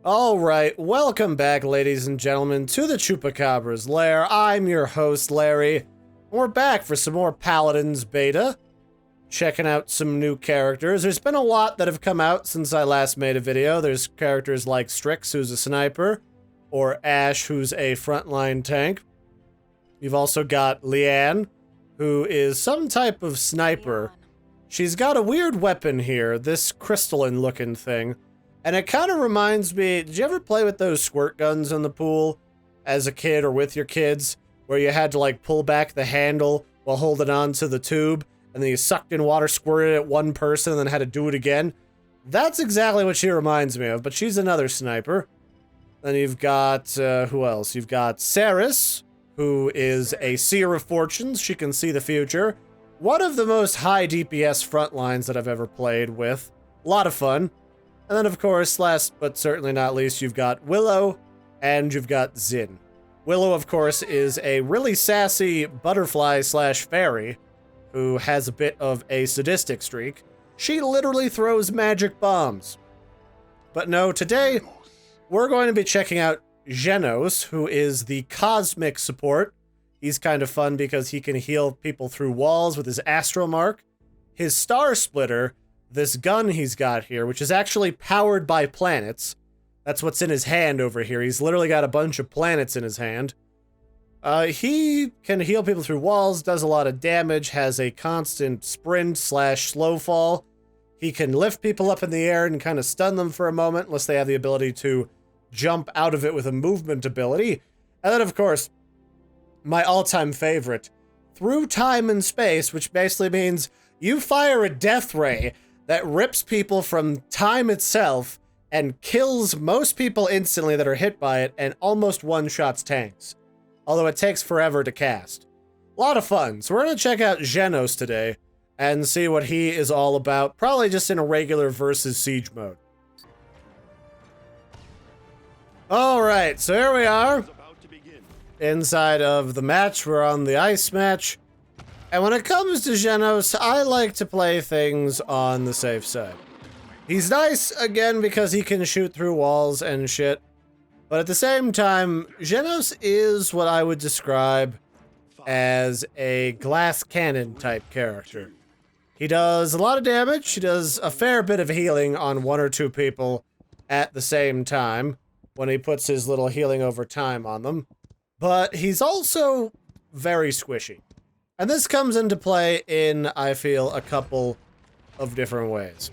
Alright, welcome back, ladies and gentlemen, to the Chupacabra's lair. I'm your host, Larry. We're back for some more Paladins beta. Checking out some new characters. There's been a lot that have come out since I last made a video. There's characters like Strix, who's a sniper, or Ash, who's a frontline tank. You've also got Leanne, who is some type of sniper. She's got a weird weapon here, this crystalline-looking thing. And it kind of reminds me, did you ever play with those squirt guns in the pool as a kid or with your kids, where you had to like pull back the handle while holding on to the tube, and then you sucked in water, squirted it at one person, and then had to do it again? That's exactly what she reminds me of, but she's another sniper. Then you've got, who else? You've got Saris, who is a seer of fortunes. She can see the future. One of the most high DPS frontlines that I've ever played with. A lot of fun. And then, of course, last but certainly not least, you've got Willow, and you've got Zin. Willow, of course, is a really sassy butterfly/fairy who has a bit of a sadistic streak. She literally throws magic bombs. But no, today, we're going to be checking out Jenos, who is the cosmic support. He's kind of fun because he can heal people through walls with his Astral Mark. His Star Splitter, this gun he's got here, which is actually powered by planets. That's what's in his hand over here. He's literally got a bunch of planets in his hand. He can heal people through walls, does a lot of damage, has a constant sprint/slow fall. He can lift people up in the air and kind of stun them for a moment, unless they have the ability to jump out of it with a movement ability. And then, of course, my all-time favorite, through time and space, which basically means you fire a DEATHRAY that rips people from time itself and kills most people instantly that are hit by it and almost one-shots tanks. Although it takes forever to cast. A lot of fun. So we're going to check out Jenos today and see what he is all about. Probably just in a regular versus siege mode. Alright, so here we are. Inside of the match, we're on the ice match. And when it comes to Jenos, I like to play things on the safe side. He's nice, again, because he can shoot through walls and shit. But at the same time, Jenos is what I would describe as a glass cannon type character. He does a lot of damage, he does a fair bit of healing on one or two people at the same time, when he puts his little healing over time on them. But he's also very squishy. And this comes into play in, I feel, a couple of different ways.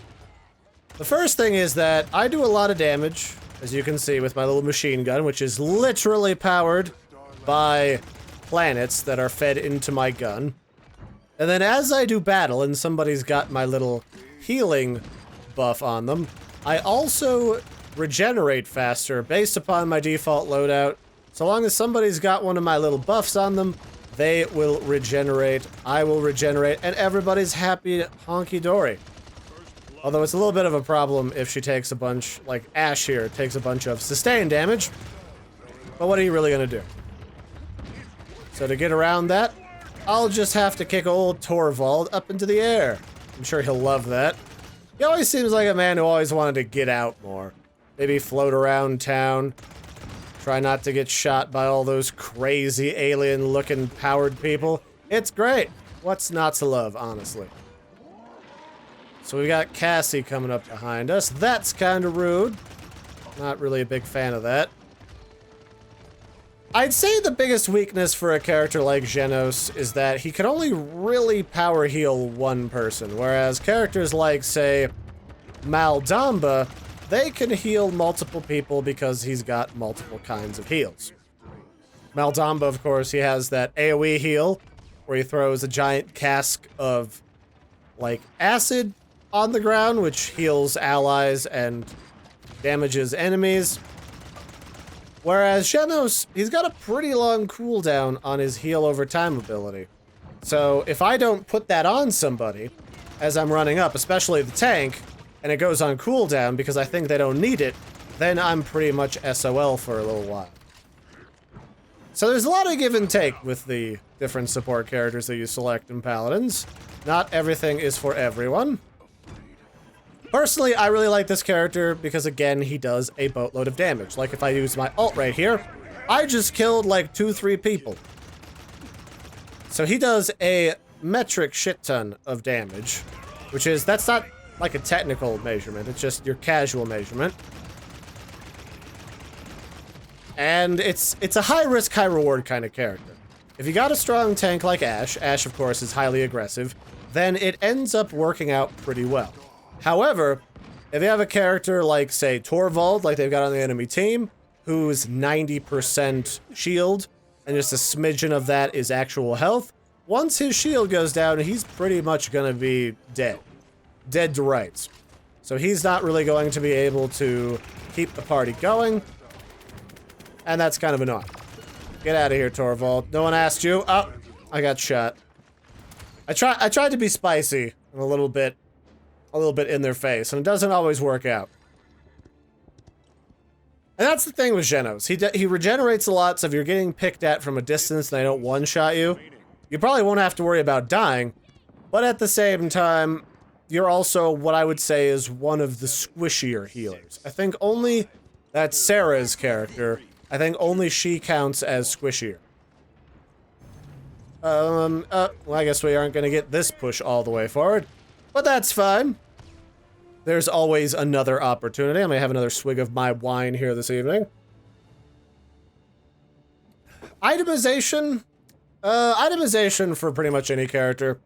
The first thing is that I do a lot of damage, as you can see with my little machine gun, which is literally powered by planets that are fed into my gun. And then as I do battle and somebody's got my little healing buff on them, I also regenerate faster based upon my default loadout. So long as somebody's got one of my little buffs on them, they will regenerate, I will regenerate, and everybody's happy honky-dory. Although it's a little bit of a problem if she takes a bunch, like Ash here, takes a bunch of sustained damage. But what are you really gonna do? So to get around that, I'll just have to kick old Torvald up into the air. I'm sure he'll love that. He always seems like a man who always wanted to get out more. Maybe float around town. Try not to get shot by all those crazy alien-looking powered people. It's great. What's not to love, honestly? So we got Cassie coming up behind us. That's kind of rude. Not really a big fan of that. I'd say the biggest weakness for a character like Jenos is that he can only really power heal one person, whereas characters like, say, Maldamba, they can heal multiple people because he's got multiple kinds of heals. Maldamba, of course, he has that AoE heal, where he throws a giant cask of, like, acid on the ground, which heals allies and damages enemies. Whereas Jenos, he's got a pretty long cooldown on his heal over time ability. So if I don't put that on somebody as I'm running up, especially the tank, and it goes on cooldown because I think they don't need it, then I'm pretty much SOL for a little while. So there's a lot of give and take with the different support characters that you select in Paladins. Not everything is for everyone. Personally, I really like this character because, again, he does a boatload of damage. Like, if I use my ult right here, I just killed, like, 2-3 people. So he does a metric shit ton of damage, which is, that's not, like, a technical measurement. It's just your casual measurement. And it's a high-risk, high-reward kind of character. If you got a strong tank like Ashe, Ashe, of course, is highly aggressive, then it ends up working out pretty well. However, if you have a character like, say, Torvald, like they've got on the enemy team, who's 90% shield, and just a smidgen of that is actual health, once his shield goes down, he's pretty much gonna be dead. Dead to rights. So he's not really going to be able to keep the party going, and that's kind of annoying. Get out of here, Torvald. No one asked you. Oh, I got shot. I tried to be spicy and a little bit in their face, and it doesn't always work out. And that's the thing with Jenos. He regenerates a lot, so if you're getting picked at from a distance and they don't one-shot you, you probably won't have to worry about dying, but at the same time, you're also what I would say is one of the squishier healers. I think only that's Sarah's character. I think only she counts as squishier. Well, I guess we aren't gonna get this push all the way forward, but that's fine. There's always another opportunity. I may have another swig of my wine here this evening. Itemization? Itemization for pretty much any character.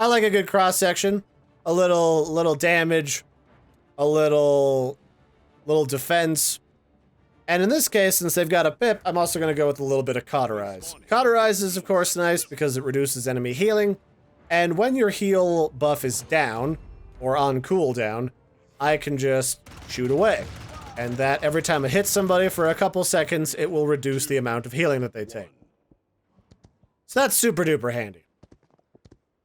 I like a good cross-section. A little damage. A little defense. And in this case, since they've got a pip, I'm also going to go with a little bit of Cauterize. Cauterize is, of course, nice because it reduces enemy healing. And when your heal buff is down, or on cooldown, I can just shoot away. And that, every time I hit somebody for a couple seconds, it will reduce the amount of healing that they take. So that's super duper handy.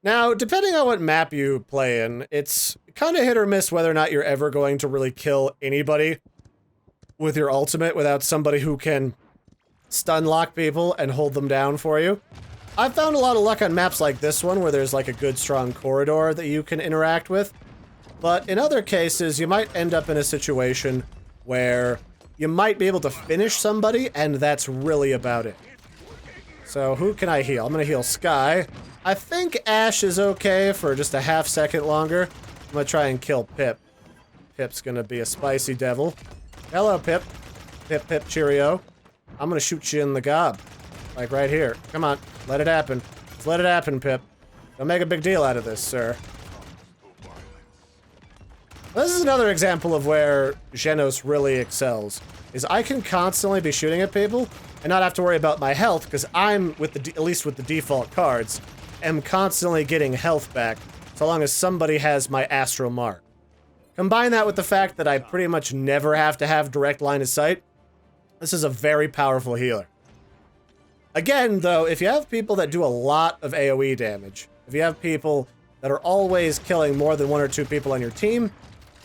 Now, depending on what map you play in, it's kind of hit or miss whether or not you're ever going to really kill anybody with your ultimate without somebody who can stun lock people and hold them down for you. I've found a lot of luck on maps like this one where there's like a good strong corridor that you can interact with. But in other cases, you might end up in a situation where you might be able to finish somebody and that's really about it. So who can I heal? I'm gonna heal Skye. I think Ashe is okay for just a half second longer. I'm gonna try and kill Pip. Pip's gonna be a spicy devil. Hello, Pip. Pip, Pip, cheerio. I'm gonna shoot you in the gob. Like right here. Come on, let it happen. Just let it happen, Pip. Don't make a big deal out of this, sir. This is another example of where Jenos really excels. Is I can constantly be shooting at people and not have to worry about my health because I'm, at least with the default cards, am constantly getting health back so long as somebody has my astral mark. Combine that with the fact that I pretty much never have to have direct line of sight. This is a very powerful healer. Again, though, if you have people that do a lot of AoE damage, if you have people that are always killing more than 1 or 2 people on your team,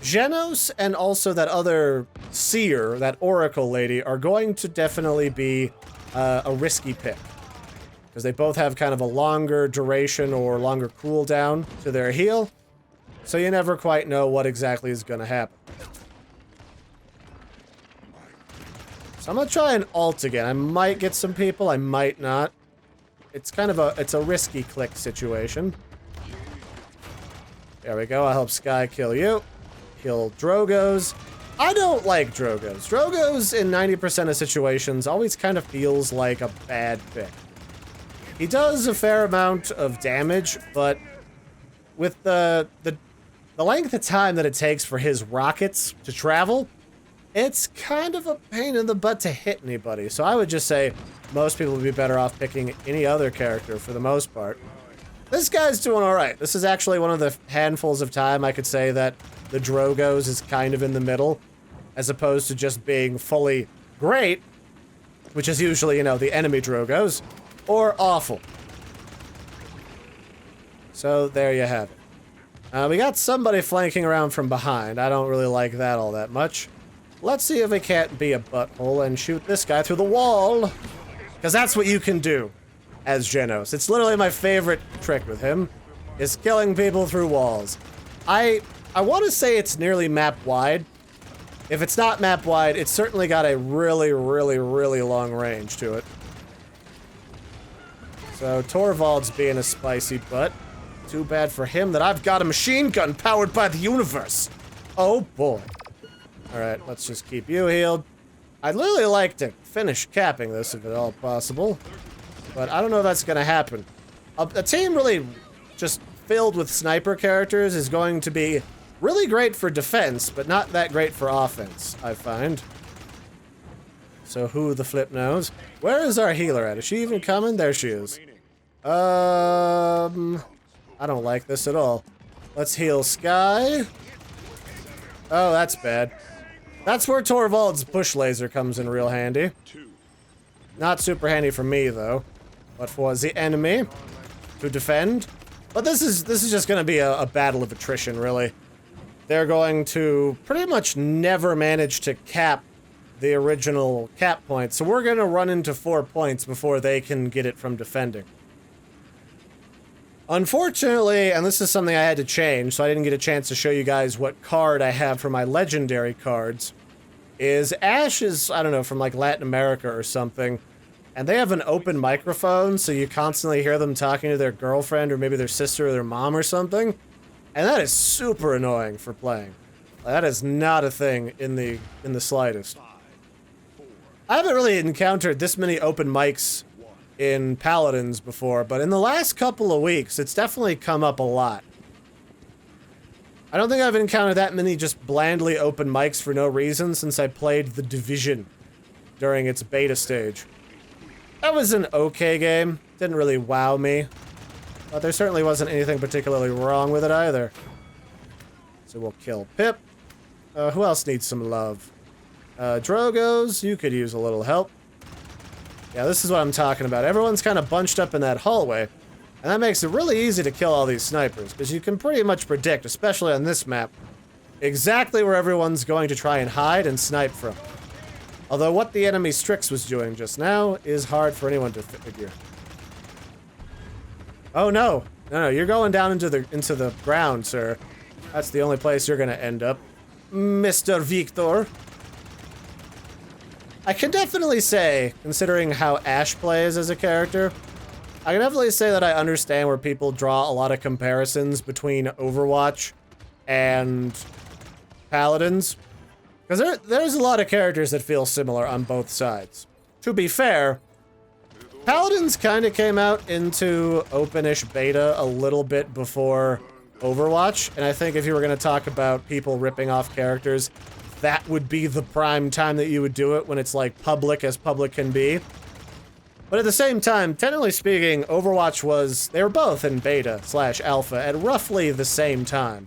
Jenos and also that other seer, that oracle lady, are going to definitely be a risky pick. Because they both have kind of a longer duration or longer cooldown to their heal. So you never quite know what exactly is going to happen. So I'm going to try an ult again. I might get some people, I might not. It's kind of a risky click situation. There we go, I'll help Skye kill you. Kill Drogos. I don't like Drogos. Drogos in 90% of situations always kind of feels like a bad pick. He does a fair amount of damage, but with the length of time that it takes for his rockets to travel, it's kind of a pain in the butt to hit anybody. So I would just say most people would be better off picking any other character for the most part. This guy's doing alright. This is actually one of the handfuls of time I could say that the Drogos is kind of in the middle, as opposed to just being fully great, which is usually, you know, the enemy Drogos, or awful. So there you have it. We got somebody flanking around from behind. I don't really like that all that much. Let's see if we can't be a butthole and shoot this guy through the wall. Because that's what you can do as Jenos. It's literally my favorite trick with him, is killing people through walls. I I want to say it's nearly map wide. If it's not map wide, it's certainly got a really, really, really long range to it. So Torvald's being a spicy butt. Too bad for him that I've got a machine gun powered by the universe. Oh boy. Alright, let's just keep you healed. I'd really like to finish capping this if at all possible. But I don't know if that's gonna happen. A team really just filled with sniper characters is going to be really great for defense, but not that great for offense, I find. So who the flip knows? Where is our healer at? Is she even coming? There she is. I don't like this at all. Let's heal Sky. Oh, that's bad. That's where Torvald's push laser comes in real handy. Not super handy for me, though. But for the enemy to defend. But this is just gonna be a battle of attrition, really. They're going to pretty much never manage to cap the original cap point, so we're gonna run into 4 points before they can get it from defending. Unfortunately, and this is something I had to change, so I didn't get a chance to show you guys what card I have for my legendary cards, is Ash is, I don't know, from like Latin America or something, and they have an open microphone, so you constantly hear them talking to their girlfriend or maybe their sister or their mom or something, and that is super annoying for playing. That is not a thing in the slightest. I haven't really encountered this many open mics in Paladins before, but in the last couple of weeks, it's definitely come up a lot. I don't think I've encountered that many just blandly open mics for no reason since I played The Division during its beta stage. That was an okay game. Didn't really wow me, but there certainly wasn't anything particularly wrong with it either. So we'll kill Pip. Who else needs some love? Drogos, you could use a little help. Yeah, this is what I'm talking about. Everyone's kind of bunched up in that hallway, and that makes it really easy to kill all these snipers, because you can pretty much predict, especially on this map, exactly where everyone's going to try and hide and snipe from. Although what the enemy Strix was doing just now is hard for anyone to figure. Oh no! No, you're going down into the ground, sir. That's the only place you're gonna end up, Mr. Victor. I can definitely say, considering how Ash plays as a character, I can definitely say that I understand where people draw a lot of comparisons between Overwatch and Paladins. Because there's a lot of characters that feel similar on both sides. To be fair, Paladins kind of came out into open-ish beta a little bit before Overwatch, and I think if you were going to talk about people ripping off characters, that would be the prime time that you would do it, when it's like public as public can be. But at the same time, technically speaking, Overwatch they were both in beta / alpha at roughly the same time.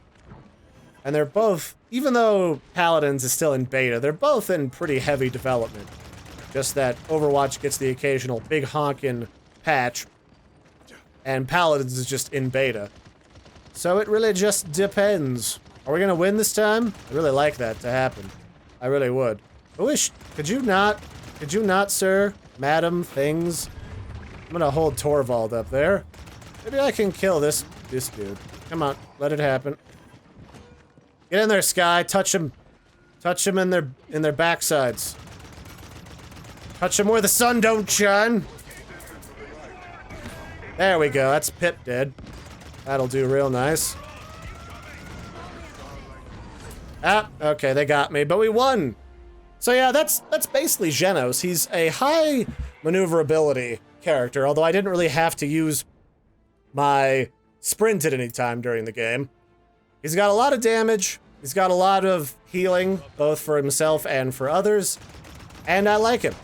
And they're both, even though Paladins is still in beta, they're both in pretty heavy development. Just that Overwatch gets the occasional big honkin' patch, and Paladins is just in beta. So it really just depends. Are we gonna win this time? I really like that to happen. I really would. I wish, could you not, sir, madam, things? I'm gonna hold Torvald up there. Maybe I can kill this dude. Come on, let it happen. Get in there, Sky, touch him. Touch him in their backsides. Touch him where the sun don't shine. There we go, that's Pip dead. That'll do real nice. Ah, okay, they got me, but we won! So yeah, that's basically Jenos. He's a high maneuverability character, although I didn't really have to use my sprint at any time during the game. He's got a lot of damage, he's got a lot of healing, both for himself and for others, and I like him.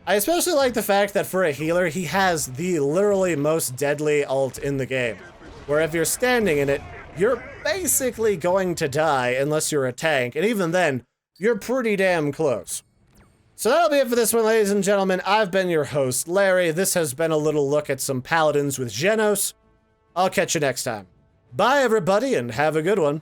I especially like the fact that for a healer, he has the literally most deadly ult in the game, where if you're standing in it, you're basically going to die unless you're a tank, and even then, you're pretty damn close. So that'll be it for this one, ladies and gentlemen. I've been your host, Larry. This has been a little look at some Paladins with Jenos. I'll catch you next time. Bye, everybody, and have a good one.